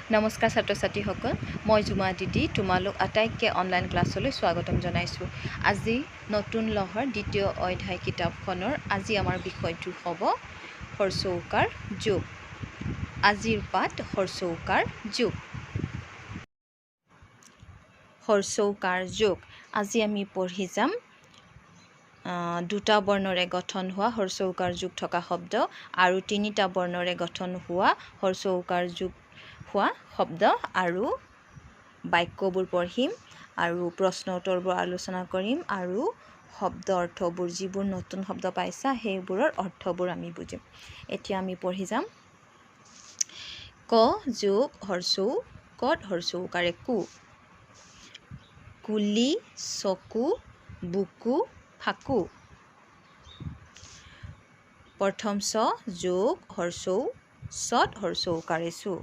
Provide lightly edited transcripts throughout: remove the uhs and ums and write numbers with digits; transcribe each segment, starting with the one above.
নমস্কাৰ ছাত্ৰ ছাত্ৰীসকল, মই জুমা দিদি তোমালোক আটাইকে অনলাইন ক্লাছলৈ স্বাগতম জনাইছোঁ। আজি নতুন লহৰ দ্বিতীয় অধ্যায় কিতাপখনৰ আজি আমাৰ বিষয়টো হ'ব হৰ্ষৌকাৰ যোগ। আজিৰ পাঠ হৰ্ষৌকাৰ যোগ। হৰ্ষৌকাৰ যোগ আজি আমি পঢ়ি যাম দুটা বৰ্ণৰে গঠন হোৱা হৰ্ষৌকাৰ যোগ থকা শব্দ আৰু তিনিটা বৰ্ণৰে গঠন হোৱা হৰ্ষৌকাৰ যোগ হোৱা শব্দ আৰু বাক্যবোৰ পঢ়িম আৰু প্ৰশ্ন উত্তৰবোৰ আলোচনা কৰিম আৰু শব্দ অৰ্থবোৰ যিবোৰ নতুন শব্দ পাইছা সেইবোৰৰ অৰ্থবোৰ আমি বুজিম। এতিয়া আমি পঢ়ি যাম। ক যোগ হৰ্ষৌ কত হৰ্ষৌকাৰে কু। কুলি চকু বুকু ফাকু। প্ৰথম চ যোগ হৰ্ষৌ চত হৰ্ষৌকাৰে চু।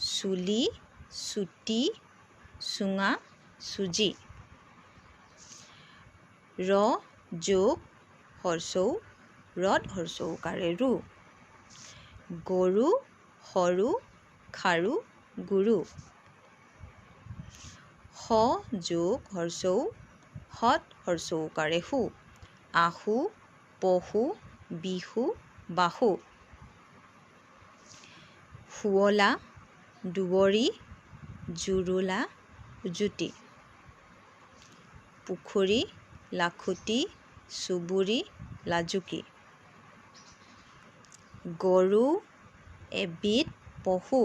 চুলি চুটি চুঙা চুজি। ৰ যোগ হৰ্ষৌ ৰত হৰ্ষৌকাৰে ৰু। গৰু সৰু খাৰু গুৰু। স যোগ হৰ্ষৌ হত হৰ্ষৌকাৰে হু। আহু পহু বিহু বাহু। শুৱলা দুৱৰী জুৰুলা জুতি। পুখুৰী লাখুটি চুবুৰী লাজুকী। গৰু এবিধ পহু।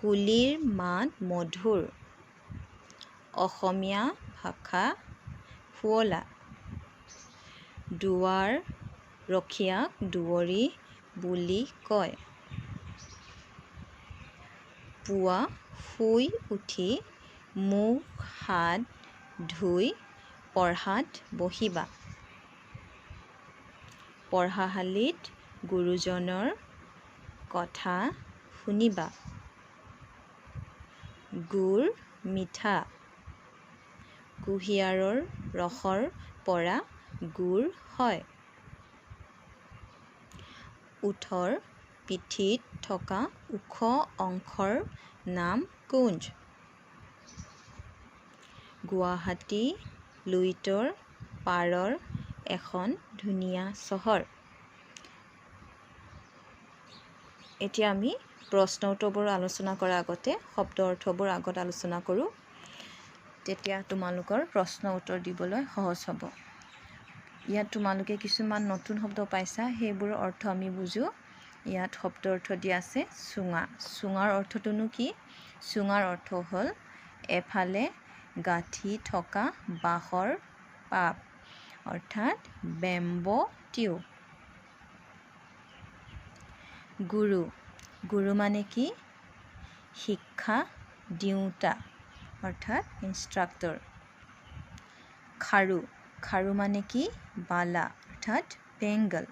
কুলিৰ মাত মধুৰ। অসমীয়া ভাষা শুৱলা। দুৱাৰ ৰখীয়াক দুৱৰী বুলি কয়। পুৱা শুই উঠি মুখ হাত ধুই পঢ়াত বহিবা। পঢ়াশালীত গুৰুজনৰ কথা শুনিবা। গুৰ মিঠা। কুঁহিয়াৰৰ ৰসৰ পৰা গুৰ হয়। ওঠৰ পিঠিত থকা ওখ অংশৰ নাম কুঞ্জ। গুৱাহাটী লুইতৰ পাৰৰ এখন ধুনীয়া চহৰ। এতিয়া আমি প্ৰশ্ন উত্তৰবোৰ আলোচনা কৰাৰ আগতে শব্দ অৰ্থবোৰ আগত আলোচনা কৰোঁ, তেতিয়া তোমালোকৰ প্ৰশ্ন উত্তৰ দিবলৈ সহজ হ'ব। ইয়াত তোমালোকে কিছুমান নতুন শব্দ পাইছা, সেইবোৰৰ অৰ্থ আমি বুজোঁ। ইয়াত শব্দ অৰ্থ দিয়া আছে চুঙা। চুঙাৰ অৰ্থটোনো কি? চুঙাৰ অৰ্থ হ'ল এফালে গাঁঠি থকা বাঁহৰ পাপ, অৰ্থাৎ বেম্ব টিউব। গুৰু। গুৰু মানে কি? শিক্ষা দিওঁতা, অৰ্থাৎ ইনষ্ট্ৰাক্টৰ। খাৰু। খাৰু মানে কি? বালা, অৰ্থাৎ বেংগল।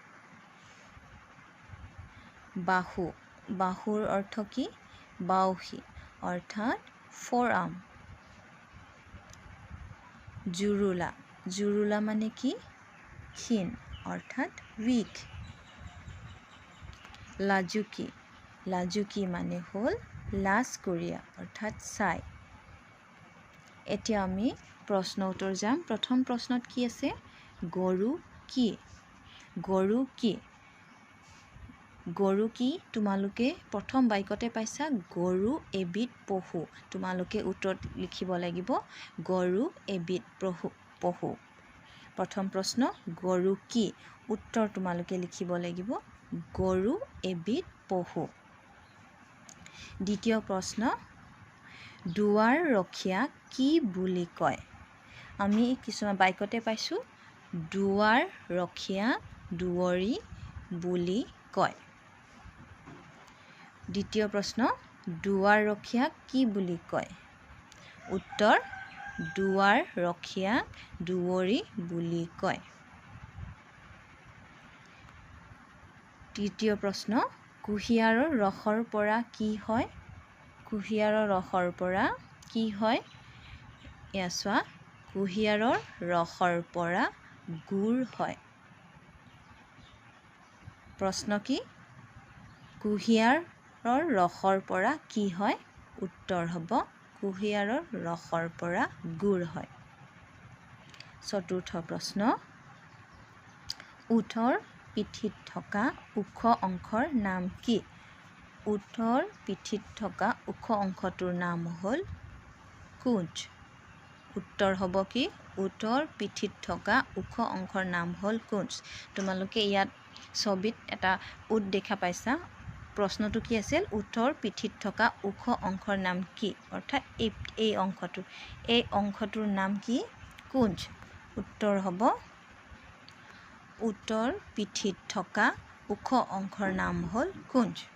বাহু। বাহুৰ অৰ্থ কি? বাউসী, অৰ্থাৎ ফ'ৰআৰ্ম। জুৰুলা। জুৰুলা মানে কি? ক্ষীণ, অৰ্থাৎ উইক। লাজুকী। লাজুকী মানে হ'ল লাজকুৰীয়া, অৰ্থাৎ ছাই। এতিয়া আমি প্ৰশ্ন উত্তৰ যাম। প্ৰথম প্ৰশ্নত কি আছে? গৰু কি? গৰু কি? গৰু কি তোমালোকে প্ৰথম বাক্যতে পাইছা, গৰু এবিধ পশু। তোমালোকে উত্তৰত লিখিব লাগিব গৰু এবিধ পশু। প্ৰথম প্ৰশ্ন গৰু কি? উত্তৰ তোমালোকে লিখিব লাগিব গৰু এবিধ পশু। দ্বিতীয় প্ৰশ্ন দুৱাৰ ৰখীয়াক কি বুলি কয়? আমি কিছুমান বাক্যতে পাইছোঁ দুৱাৰ ৰখীয়াক দুৱৰী বুলি কয়। দ্বিতীয় প্ৰশ্ন দুৱাৰ ৰখীয়াক কি বুলি কয়? উত্তৰ দুৱাৰ ৰখীয়াক দুৱৰী বুলি কয়। তৃতীয় প্ৰশ্ন কুঁহিয়াৰৰ ৰসৰ পৰা কি হয়? কুঁহিয়াৰৰ ৰসৰ পৰা কি হয়? এয়া চোৱা, কুঁহিয়াৰৰ ৰসৰ পৰা গুড় হয়। প্ৰশ্ন কি? কুঁহিয়াৰ ৰসৰ পৰা কি হয়? উত্তৰ হ'ব কুঁহিয়াৰৰ ৰসৰ পৰা গুড় হয়। চতুৰ্থ প্ৰশ্ন, ওঠৰ পিঠিত থকা ওখ অংশৰ নাম কি? ওঠৰ পিঠিত থকা ওখ অংশটোৰ নাম হ'ল কুঞ্জ। উত্তৰ হ'ব কি? ওঠৰ পিঠিত থকা ওখ অংশৰ নাম হ'ল কুঞ্জ। তোমালোকে ইয়াত ছবিত এটা উট দেখা পাইছা। প্ৰশ্নটো কি আছিল? ওঠৰ পিঠিত থকা ওখ অংশৰ নাম কি? অৰ্থাৎ এই অংশটোৰ নাম কি? কুঞ্জ। উত্তৰ হ'ব ওঠৰ পিঠিত থকা ওখ অংশৰ নাম হ'ল কুঞ্জ।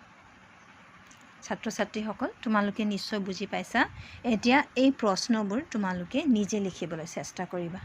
ছাত্ৰ ছাত্ৰীসকল, তোমালোকে নিশ্চয় বুজি পাইছা। এতিয়া এই প্ৰশ্নবোৰ তোমালোকে নিজে লিখিবলৈ চেষ্টা কৰিবা।